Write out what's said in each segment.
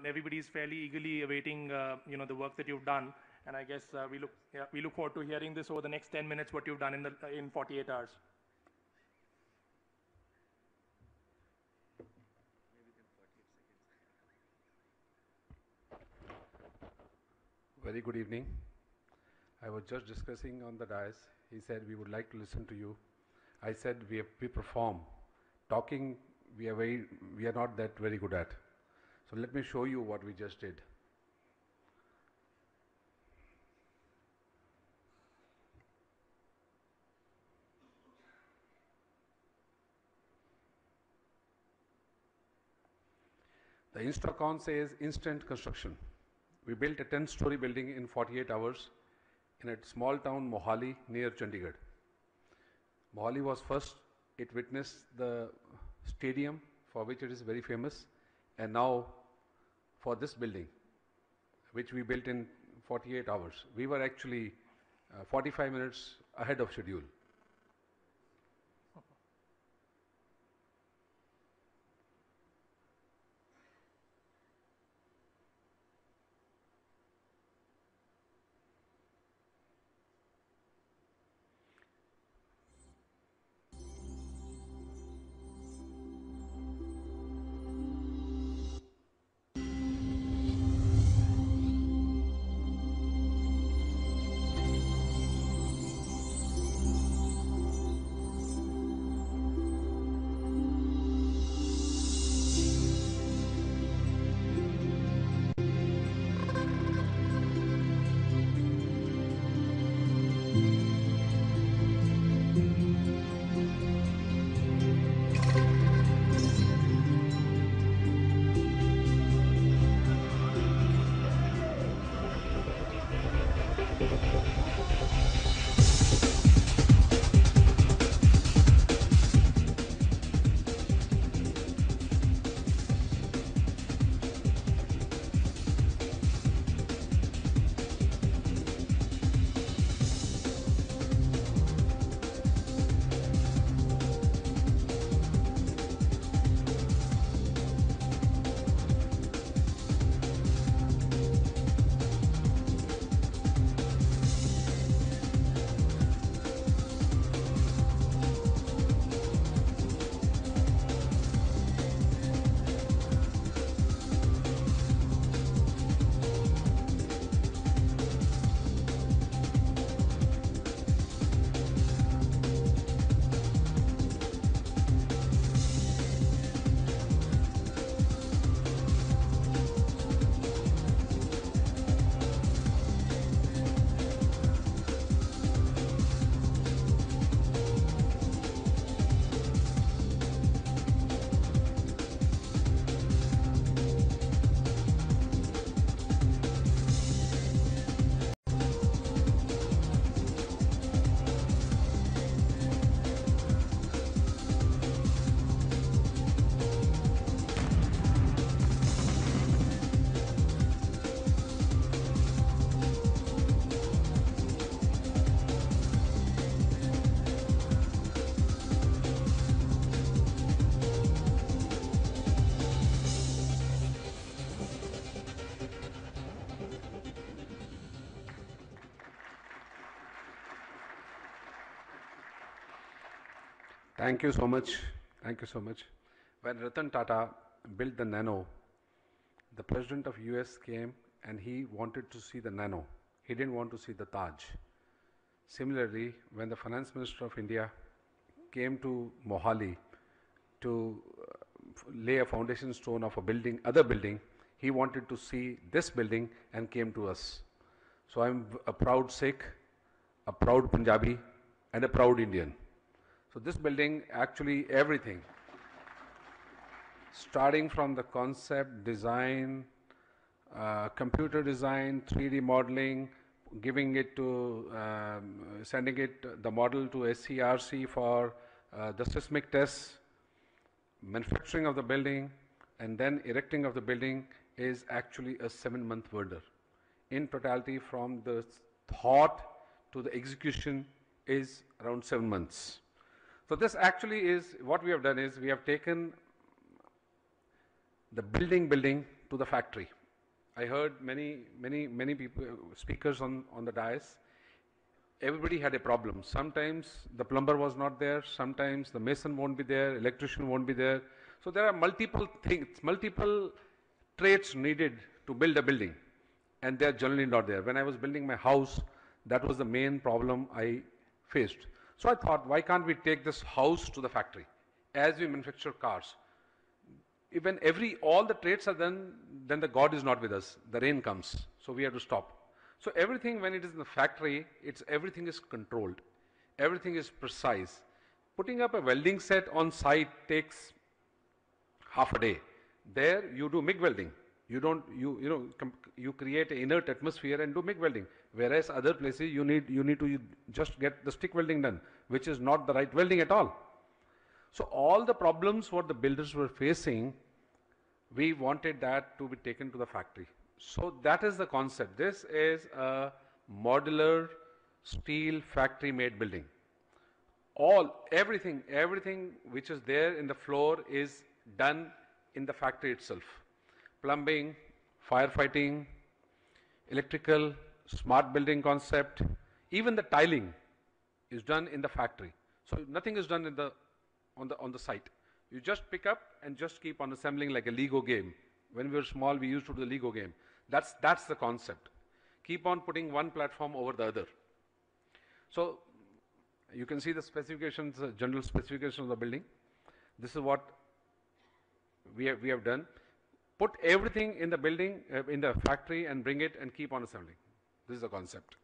everybody is fairly eagerly awaiting, the work that you've done. And I guess we look forward to hearing this over the next 10 minutes, what you've done in 48 hours. Very good evening. I was just discussing on the dais. He said we would like to listen to you. I said we perform. Talking we are not that very good at. So let me show you what we just did. The Instacon says instant construction. We built a 10-story building in 48 hours in a small town, Mohali, near Chandigarh. Mohali was first. It witnessed the stadium, for which it is very famous, and now for this building, which we built in 48 hours. We were actually 45 minutes ahead of schedule. Thank you so much. Thank you so much. When Ratan Tata built the Nano, the president of US came and he wanted to see the Nano. He didn't want to see the Taj. Similarly, when the finance minister of India came to Mohali to lay a foundation stone of a building, other building, he wanted to see this building and came to us. So I'm a proud Sikh, a proud Punjabi, and a proud Indian. So this building, actually everything, starting from the concept, design, computer design, 3D modeling, giving it to, sending it, the model to SCRC for the seismic tests, manufacturing of the building, and then erecting of the building is actually a 7-month wonder. In totality, from the thought to the execution is around 7 months. So this actually is, what we have done is, we have taken the building to the factory. I heard many people, speakers on the dais. Everybody had a problem. Sometimes the plumber was not there, sometimes the mason won't be there, electrician won't be there. So there are multiple things, multiple traits needed to build a building, and they are generally not there. When I was building my house, that was the main problem I faced. So I thought, why can't we take this house to the factory as we manufacture cars? When all the traits are done, then the God is not with us. The rain comes, so we have to stop. So everything, when it is in the factory, everything is controlled. Everything is precise. Putting up a welding set on site takes half a day. There you do MIG welding. You create an inert atmosphere and do MIG welding. Whereas other places you need to just get the stick welding done, which is not the right welding at all. So all the problems what the builders were facing, we wanted that to be taken to the factory. So that is the concept. This is a modular steel factory made building. Everything which is there in the floor is done in the factory itself. Plumbing, firefighting, electrical, smart building concept, even the tiling is done in the factory. So nothing is done on the site. You just pick up and just keep on assembling like a Lego game. When we were small, we used to do the Lego game. That's the concept. Keep on putting one platform over the other. So you can see the specifications, general specifications of the building. This is what we have done. Put everything in the building, in the factory, and bring it and keep on assembling. This is the concept.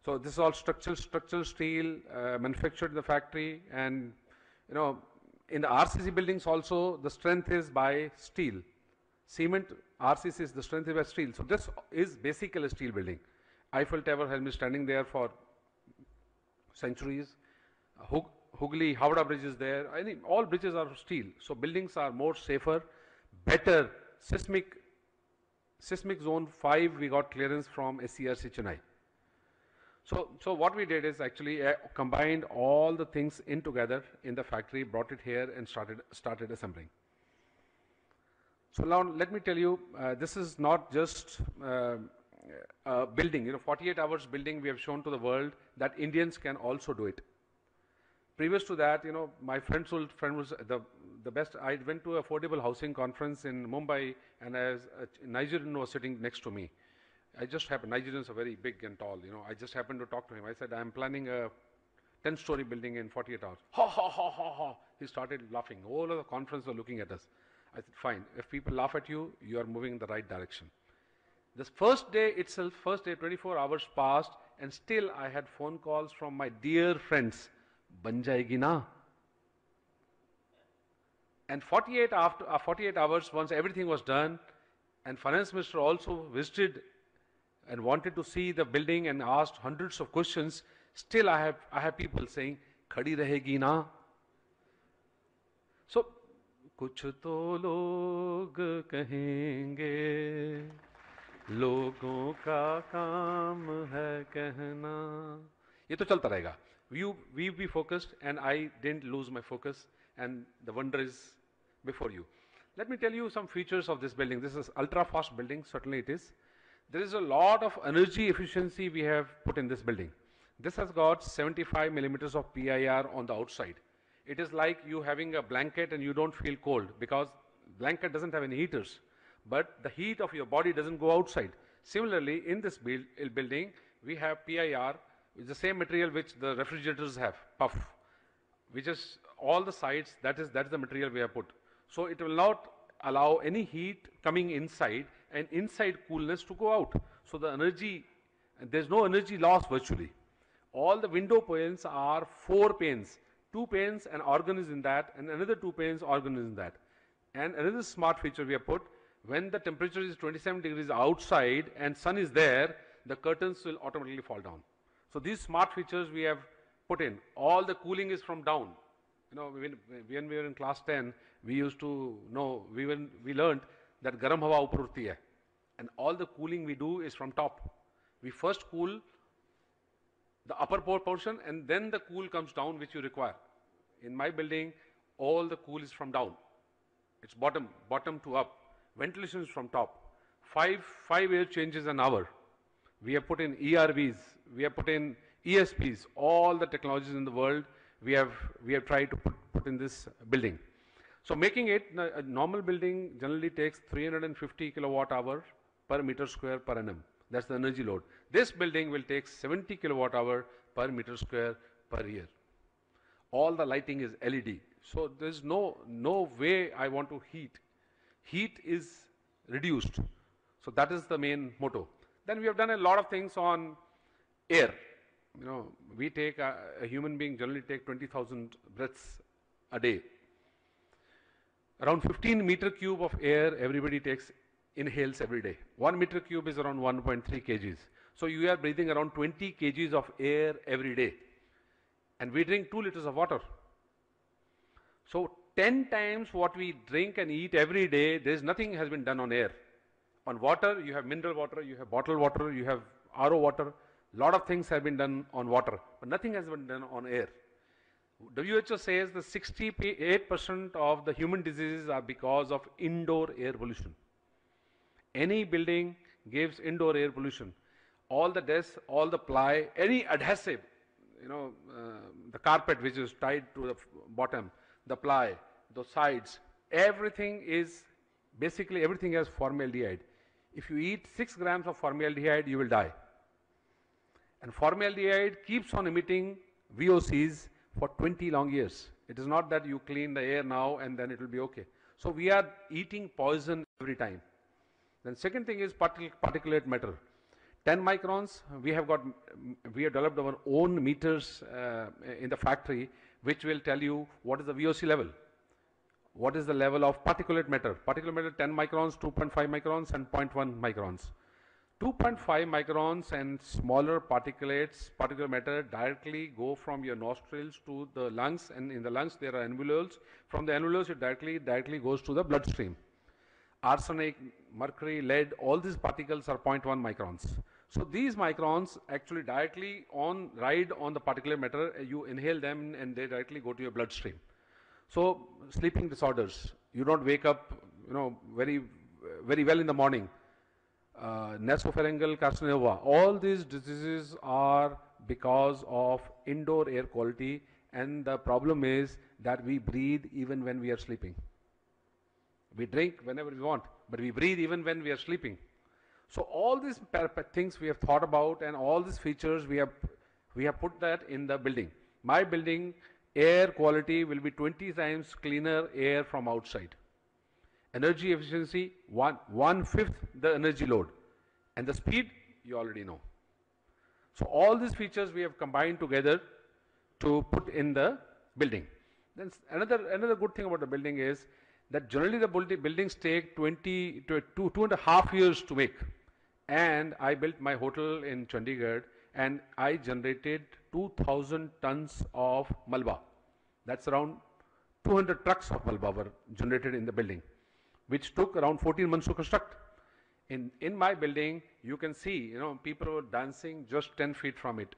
So this is all structural steel manufactured in the factory, and in the RCC buildings also the strength is by steel. Cement, RCC is the strength is by steel. So this is basically a steel building. Eiffel Tower has been standing there for centuries. Hooghly, Howrah Bridge is there. I think all bridges are steel. So buildings are more safer, better. Seismic zone 5 we got clearance from SCRC Chennai. So what we did is actually combined all the things in together in the factory, brought it here and started assembling. So now let me tell you, this is not just a building. 48 hours building we have shown to the world that Indians can also do it. Previous to that, my friend was the best. I went to affordable housing conference in Mumbai, and a Nigerian was sitting next to me. Nigerians are very big and tall, I just happened to talk to him. I said, I'm planning a 10-story building in 48 hours. Ha, ha, ha, ha, ha. He started laughing. All of the conference were looking at us. I said, fine. If people laugh at you, you are moving in the right direction. This first day itself, 24 hours passed, and still I had phone calls from my dear friends. Ban jayegi na? And 48 hours, once everything was done, and finance minister also visited and wanted to see the building and asked hundreds of questions, still I have people saying, khadi rahegi na? So, kuch to log kahenge, logon ka kaam hai kehna. Ye to chalta rahega. We be focused, and I didn't lose my focus, and the wonder is before you. Let me tell you some features of this building. This is ultra fast building, certainly it is. There is a lot of energy efficiency we have put in this building. This has got 75 millimeters of PIR on the outside. It is like you having a blanket and you don't feel cold, because blanket doesn't have any heaters, but the heat of your body doesn't go outside. Similarly, in this building, we have PIR, the same material which the refrigerators have, puff, which is all the sides, that is the material we have put. So it will not allow any heat coming inside and inside coolness to go out. So the energy, there's no energy loss virtually. All the window panes are 4 panes. 2 panes, an organ is in that, and another 2 panes, organ is in that. And another smart feature we have put, when the temperature is 27 degrees outside and sun is there, the curtains will automatically fall down. So these smart features we have put in. All the cooling is from down. When we were in class 10, we used to know, we learned that garam hawa upar urti hai, and all the cooling we do is from top. We first cool the upper portion, and then the cool comes down which you require. In my building, all the cool is from down. It's bottom to up. Ventilation is from top. Five air changes an hour. We have put in ERVs, we have put in ESPs, all the technologies in the world we have tried to put in this building. So making it a normal building generally takes 350 kilowatt hour per meter square per annum. That's the energy load. This building will take 70 kilowatt hour per meter square per year. All the lighting is LED. So there's no way I want to heat. Heat is reduced. So that is the main motto. Then we have done a lot of things on air. You know, we take a human being generally take 20,000 breaths a day. Around 15 meter cube of air everybody inhales every day. 1 meter cube is around 1.3 kgs. So you are breathing around 20 kgs of air every day. And we drink 2 liters of water. So 10 times what we drink and eat every day, nothing has been done on air. On water, you have mineral water, you have bottled water, you have RO water. A lot of things have been done on water, but nothing has been done on air. WHO says that 68% of the human diseases are because of indoor air pollution. Any building gives indoor air pollution. All the desks, all the ply, any adhesive, you know, the carpet which is tied to the bottom, the ply, the sides, everything has formaldehyde. If you eat 6 grams of formaldehyde, you will die. And formaldehyde keeps on emitting VOCs for 20 long years. It is not that you clean the air now and then it will be okay. So we are eating poison every time. Then second thing is particulate matter. 10 microns, we have developed our own meters in the factory which will tell you what is the VOC level. What is the level of particulate matter? Particulate matter 10 microns, 2.5 microns and 0.1 microns. 2.5 microns and smaller particulate matter directly go from your nostrils to the lungs, and in the lungs there are alveoles. From the alveoles it directly goes to the bloodstream. Arsenic, mercury, lead, all these particles are 0.1 microns. So these microns actually directly ride on the particulate matter. You inhale them and they directly go to your bloodstream. So sleeping disorders, you don't wake up, you know, very well in the morning. Nasopharyngeal carcinoma, all these diseases are because of indoor air quality, and the problem is that we breathe even when we are sleeping. We drink whenever we want, but we breathe even when we are sleeping. So all these things we have thought about, and all these features we have put that in the building. My building air quality will be 20 times cleaner air from outside. Energy efficiency, one-fifth the energy load. And the speed, you already know. So all these features we have combined together to put in the building. Then another good thing about the building is that generally the buildings take 2.5 years to make. And I built my hotel in Chandigarh and I generated 2,000 tons of Malba. That's around 200 trucks of Malba were generated in the building, which took around 14 months to construct. In my building, you can see, you know, people were dancing just 10 feet from it.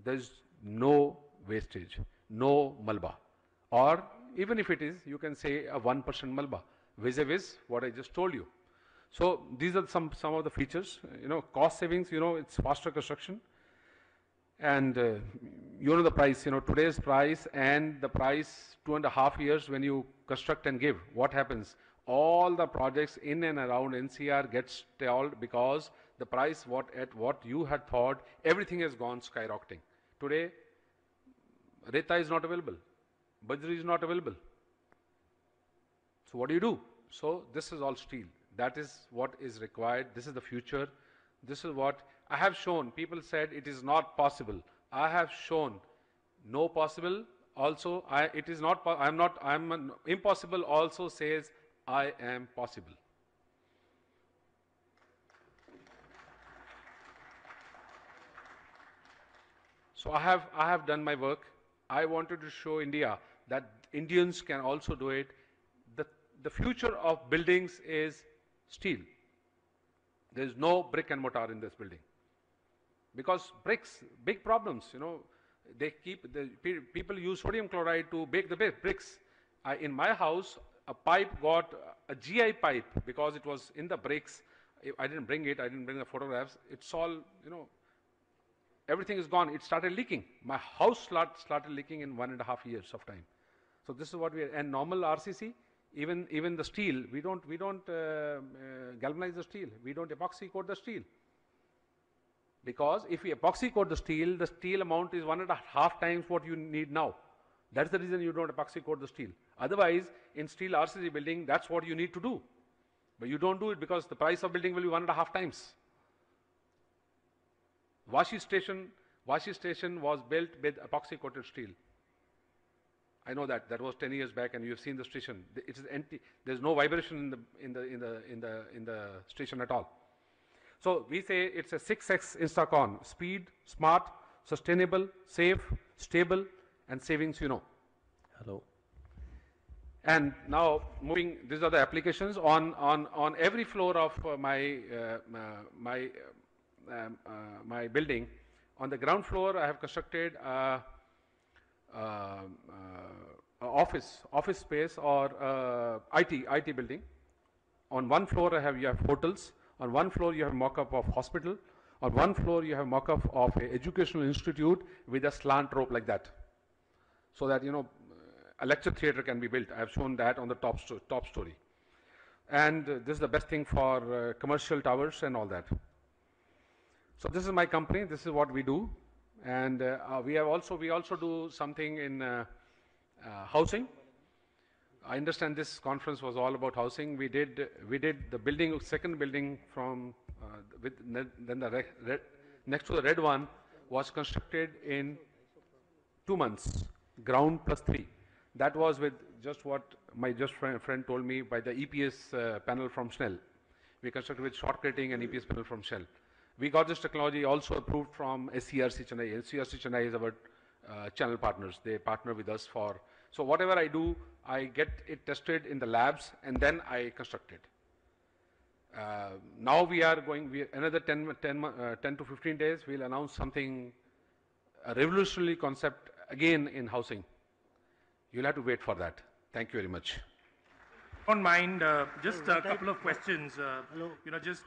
There's no wastage, no Malba. Or even if it is, you can say a 1% Malba, vis-a-vis what I just told you. So these are some of the features. You know, cost savings, you know, it's faster construction. And you know the price, you know, today's price and the price 2.5 years when you construct and give, what happens? All the projects in and around NCR get stalled because the price at what you had thought, everything has gone skyrocketing. Today, Reta is not available. Bajri is not available. So what do? So this is all steel. That is what is required. This is the future. This is what I have shown. People said it is not possible. I have shown no possible. Also, it is not. I'm impossible. Also says I am possible. So I have done my work. I wanted to show India that Indians can also do it. The future of buildings is steel. There is no brick and mortar in this building. Because bricks, big problems, you know, people use sodium chloride to bake the bricks. In my house, a pipe got, a GI pipe, because it was in the bricks. I didn't bring it, I didn't bring the photographs. It's all, you know, everything is gone. It started leaking. My house started leaking in 1.5 years of time. So this is what we are, and normal RCC, even the steel, we don't galvanize the steel. We don't epoxy coat the steel. Because if we epoxy coat the steel amount is 1.5 times what you need now. That's the reason you don't epoxy coat the steel. Otherwise, in steel RCC building, that's what you need to do. But you don't do it because the price of building will be 1.5 times. Vashi station was built with epoxy coated steel. I know that was 10 years back, and you have seen the station. It is empty. There's no vibration in the station at all. So we say it's a 6X Instacon: speed, smart, sustainable, safe, stable, and savings. You know. Hello. And now moving, these are the applications on every floor of my building. On the ground floor, I have constructed office space or IT building. On one floor, you have hotels. On one floor, you have mock-up of hospital. On one floor, you have mock-up of a educational institute with a slant rope like that, so that, you know, a lecture theatre can be built. I have shown that on the top story. And this is the best thing for commercial towers and all that. So this is my company. This is what we do, and we also do something in housing. I understand this conference was all about housing. We did the building, second building from then the next to the red one was constructed in 2 months, ground plus 3. That was with just what my friend told me, by the EPS panel from Schnell. We constructed with short crating and EPS panel from Shell. We got this technology also approved from SCRC Chennai. SCRC Chennai is our channel partners. They partner with us for, so whatever I do, I get it tested in the labs and then I construct it. Now we are going, another 10 to 15 days, we'll announce something, a revolutionary concept again in housing. You'll have to wait for that. Thank you very much. Don't mind, just a couple of questions. You know, just,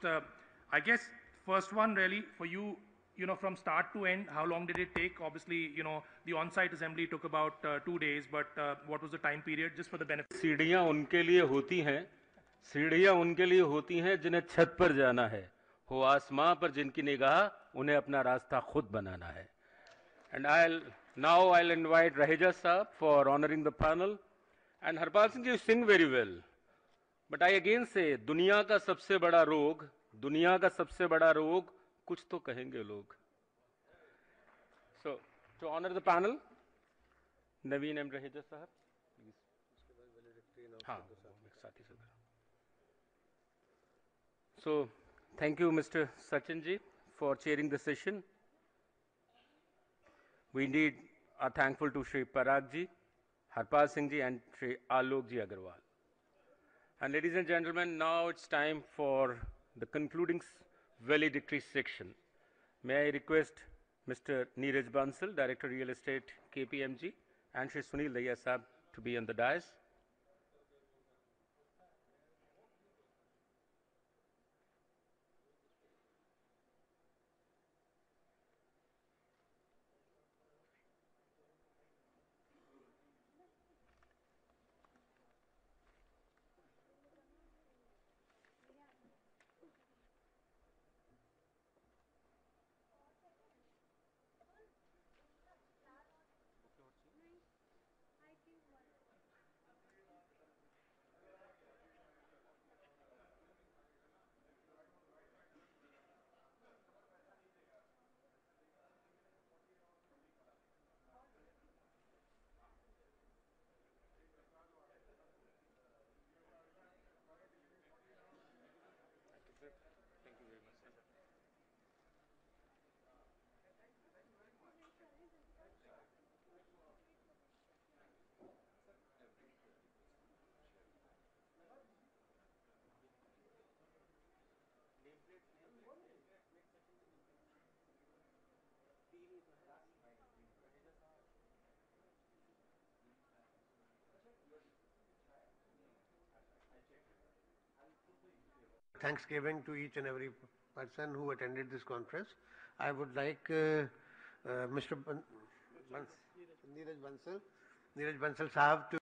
I guess, first one really for you, you know, from start to end, how long did it take? Obviously, you know, the on-site assembly took about 2 days, but what was the time period, just for the benefit? सीढ़ियां उनके लिए होती हैं जिन्हें छत पर जाना है, हो आसमां पर जिनकी निगाह उन्हें अपना रास्ता खुद बनाना है. And I'll invite Raheja Saab for honoring the panel. And Harpal Singh, you sing very well. But I again say, दुनिया का सबसे बड़ा रोग कुछ तो कहेंगे लोग. So, to honor the panel, Naveen and Raheja Saab, please. हाँ, साथी से. So, thank you, Mr. Sachin ji, for chairing the session. We indeed are thankful to Shri Parag ji, Harpal Singh ji, and Shri Alok ji Agarwal. And ladies and gentlemen, now it's time for the concluding valedictory section. May I request Mr. Neeraj Bansal, Director Real Estate, KPMG, and Shri Sunil Daya Saab to be on the dais. Thanksgiving to each and every person who attended this conference. I would like Mr. Neeraj Bansal Sahab to